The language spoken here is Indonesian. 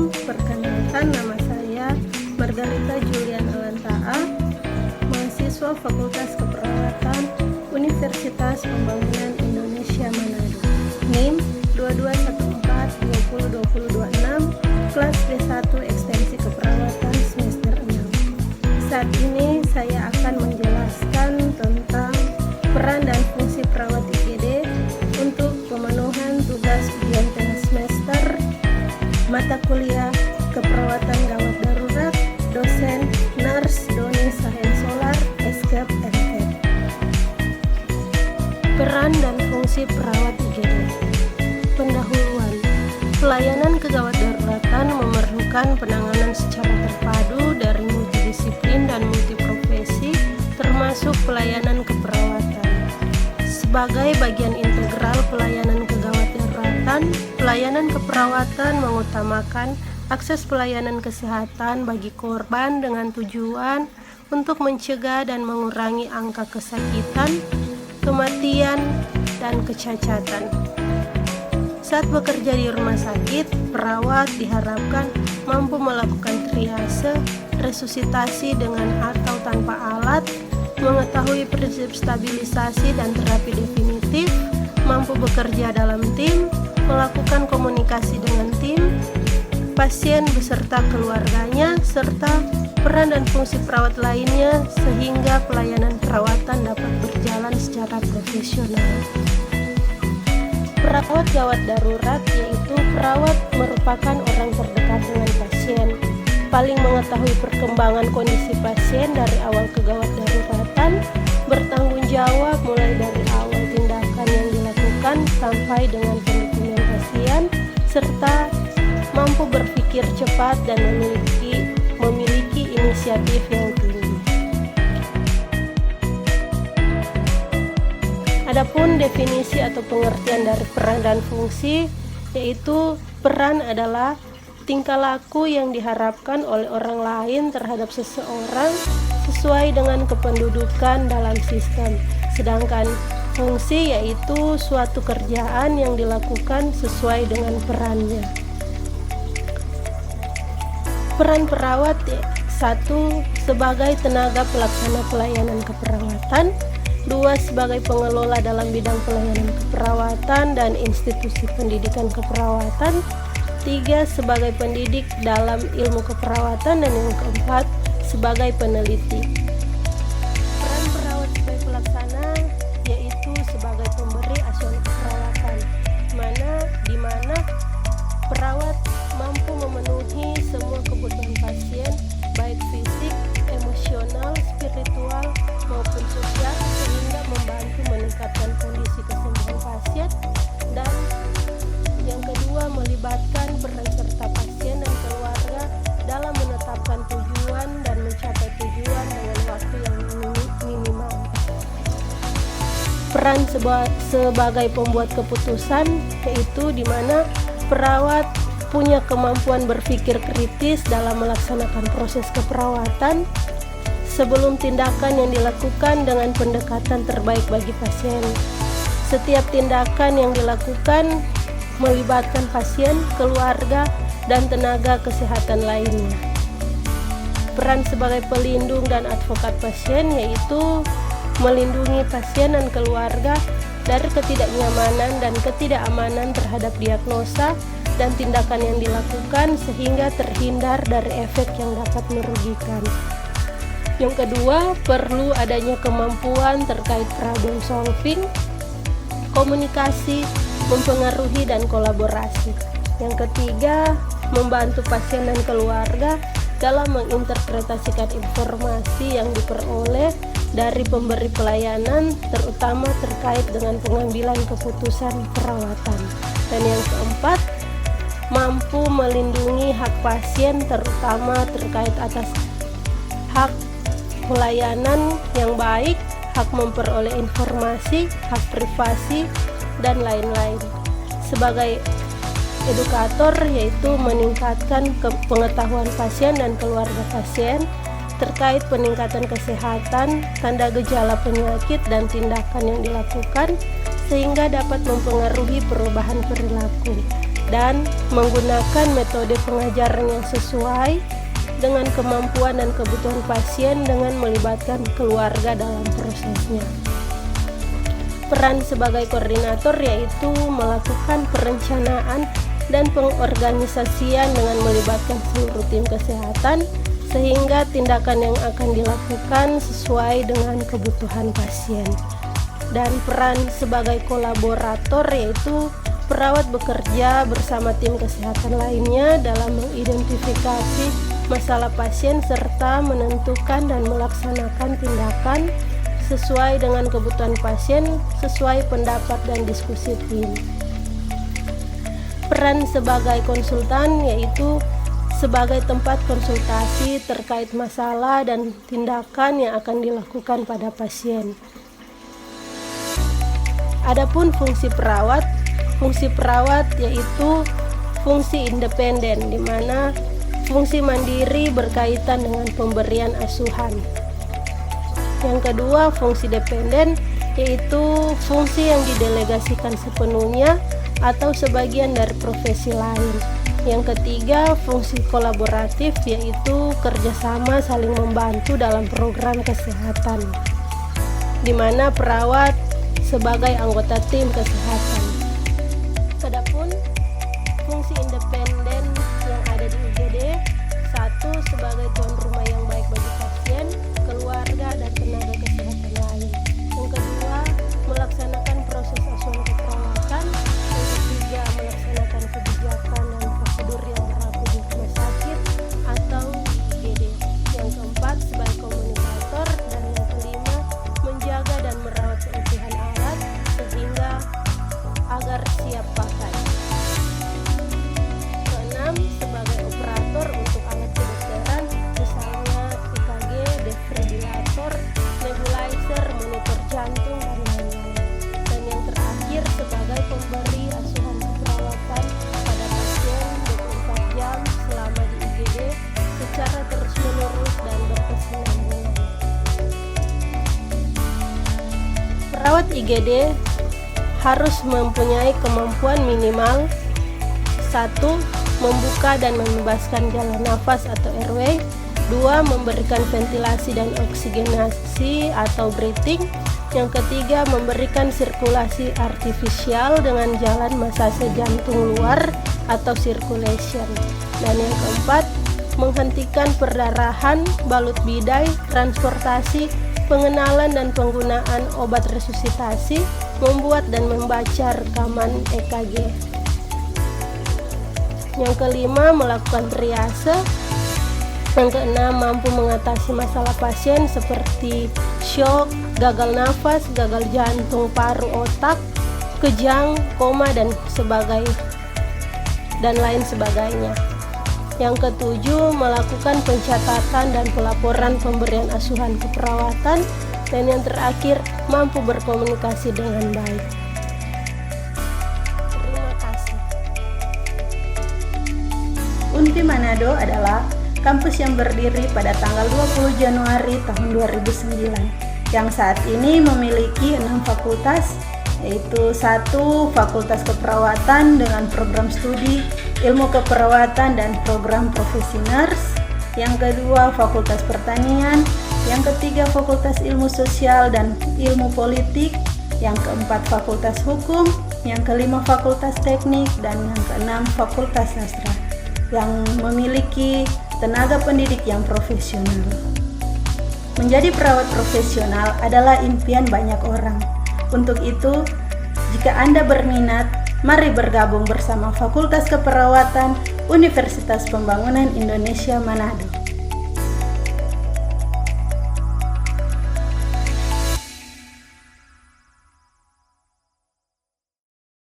Assalamualaikum, perkenalkan nama saya Margarita Julian Alantaa, mahasiswa Fakultas Keperawatan Universitas Pembangunan Indonesia Manado. NIM 2214202026, kelas D1 Ekstensi Keperawatan semester 6. Saat ini saya akan menjelaskan tentang peran dan fungsi perawat IGD untuk pemenuhan tugas ujian tengah semester mata kuliah keperawatan gawat darurat, dosen Nurse Doni Sahensolar, SKEP MTech. Peran dan fungsi perawat IGD. Pendahuluan. Pelayanan kegawat daruratan memerlukan penanganan secara terpadu dari multidisiplin dan multiprofesi, termasuk pelayanan keperawatan. Sebagai bagian integral pelayanan kegawat daruratan, pelayanan keperawatan mengutamakan akses pelayanan kesehatan bagi korban dengan tujuan untuk mencegah dan mengurangi angka kesakitan, kematian, dan kecacatan. Saat bekerja di rumah sakit, perawat diharapkan mampu melakukan triase, resusitasi dengan atau tanpa alat, mengetahui prinsip stabilisasi dan terapi definitif, mampu bekerja dalam tim, melakukan komunikasi dengan tim, pasien beserta keluarganya, serta peran dan fungsi perawat lainnya sehingga pelayanan perawatan dapat berjalan secara profesional. Perawat gawat darurat yaitu perawat merupakan orang terdekat dengan pasien, paling mengetahui perkembangan kondisi pasien dari awal kegawat daruratan, bertanggung jawab mulai dari awal tindakan yang dilakukan sampai dengan pendukungan pasien, serta mampu berpikir cepat dan memiliki inisiatif yang tinggi. Adapun definisi atau pengertian dari peran dan fungsi, yaitu peran adalah tingkah laku yang diharapkan oleh orang lain terhadap seseorang sesuai dengan kependudukan dalam sistem. Sedangkan fungsi yaitu suatu kerjaan yang dilakukan sesuai dengan perannya. Peran perawat 1. Sebagai tenaga pelaksana pelayanan keperawatan, 2. Sebagai pengelola dalam bidang pelayanan keperawatan dan institusi pendidikan keperawatan, 3. Sebagai pendidik dalam ilmu keperawatan, dan yang keempat sebagai peneliti. Peran perawat sebagai pelaksana yaitu sebagai pemberi asuhan keperawatan, di mana perawat mampu memenuhi semua kebutuhan pasien, baik fisik, emosional, spiritual, maupun sosial, sehingga membantu meningkatkan kondisi kesembuhan pasien. Dan yang kedua, melibatkan peran serta pasien dan keluarga dalam menetapkan tujuan dan mencapai tujuan dengan waktu yang minimal. Peran sebagai pembuat keputusan yaitu di mana perawat punya kemampuan berpikir kritis dalam melaksanakan proses keperawatan sebelum tindakan yang dilakukan dengan pendekatan terbaik bagi pasien. Setiap tindakan yang dilakukan melibatkan pasien, keluarga, dan tenaga kesehatan lainnya. Peran sebagai pelindung dan advokat pasien yaitu melindungi pasien dan keluarga dari ketidaknyamanan dan ketidakamanan terhadap diagnosa dan tindakan yang dilakukan sehingga terhindar dari efek yang dapat merugikan. Yang kedua, perlu adanya kemampuan terkait problem solving, komunikasi, mempengaruhi dan kolaborasi. Yang ketiga, membantu pasien dan keluarga dalam menginterpretasikan informasi yang diperoleh dari pemberi pelayanan, terutama terkait dengan pengambilan keputusan perawatan. Dan yang keempat, mampu melindungi hak pasien terutama terkait atas hak pelayanan yang baik, hak memperoleh informasi, hak privasi, dan lain-lain. Sebagai edukator yaitu meningkatkan pengetahuan pasien dan keluarga pasien terkait peningkatan kesehatan, tanda gejala penyakit, dan tindakan yang dilakukan sehingga dapat mempengaruhi perubahan perilaku. dan menggunakan metode pengajaran yang sesuai dengan kemampuan dan kebutuhan pasien dengan melibatkan keluarga dalam prosesnya. Peran sebagai koordinator yaitu melakukan perencanaan dan pengorganisasian dengan melibatkan seluruh tim kesehatan sehingga tindakan yang akan dilakukan sesuai dengan kebutuhan pasien. Dan peran sebagai kolaborator yaitu perawat bekerja bersama tim kesehatan lainnya dalam mengidentifikasi masalah pasien serta menentukan dan melaksanakan tindakan sesuai dengan kebutuhan pasien sesuai pendapat dan diskusi tim. Peran sebagai konsultan yaitu sebagai tempat konsultasi terkait masalah dan tindakan yang akan dilakukan pada pasien. Adapun fungsi perawat yaitu fungsi independen, di mana fungsi mandiri berkaitan dengan pemberian asuhan. Yang kedua, fungsi dependen yaitu fungsi yang didelegasikan sepenuhnya atau sebagian dari profesi lain. Yang ketiga, fungsi kolaboratif yaitu kerjasama saling membantu dalam program kesehatan, di mana perawat sebagai anggota tim kesehatan. Adapun fungsi independen yang ada di UGD, satu sebagai tuan rumah yang baik bagi pasien, keluarga, dan tenaga kesehatan lain. Yang kedua, melaksanakan proses asuhan keperawatan. Yang ketiga, melaksanakan kebijakan dan prosedur yang berlaku di rumah sakit atau IGD. Yang keempat, sebagai komunikator. Dan yang kelima, menjaga dan merawat keutuhan alat sehingga agar siap pakai. Keenam, sebagai operator untuk alat kedokteran, misalnya EKG, defibrilator, nebulizer, monitor jantung, dan lain-lain. Dan yang terakhir, sebagai pemberi asuhan keperawatan pada pasien 24 jam selama di IGD secara terus-menerus dan berkesinambungan. Perawat IGD harus mempunyai kemampuan minimal 1. Membuka dan membebaskan jalan nafas atau airway. 2. Memberikan ventilasi dan oksigenasi atau breathing. Yang ketiga, memberikan sirkulasi artifisial dengan jalan masase jantung luar atau circulation. Dan yang keempat, menghentikan perdarahan, balut bidai, transportasi, pengenalan dan penggunaan obat resusitasi, membuat dan membaca rekaman EKG. Yang kelima, melakukan triase. Yang keenam, mampu mengatasi masalah pasien seperti shock, gagal nafas, gagal jantung paru otak, kejang, koma, dan lain sebagainya. Yang ketujuh, melakukan pencatatan dan pelaporan pemberian asuhan keperawatan. Dan yang terakhir, mampu berkomunikasi dengan baik. Terima kasih. UNPI Manado adalah kampus yang berdiri pada tanggal 20 Januari tahun 2009 yang saat ini memiliki 6 fakultas, yaitu 1. Fakultas Keperawatan dengan program studi Ilmu Keperawatan dan program profesi nurse. Yang kedua, Fakultas Pertanian. Yang ketiga, Fakultas Ilmu Sosial dan Ilmu Politik. Yang keempat, Fakultas Hukum. Yang kelima, Fakultas Teknik. Dan yang keenam, Fakultas Sastra yang memiliki tenaga pendidik yang profesional. Menjadi perawat profesional adalah impian banyak orang. Untuk itu, jika Anda berminat, mari bergabung bersama Fakultas Keperawatan Universitas Pembangunan Indonesia Manado.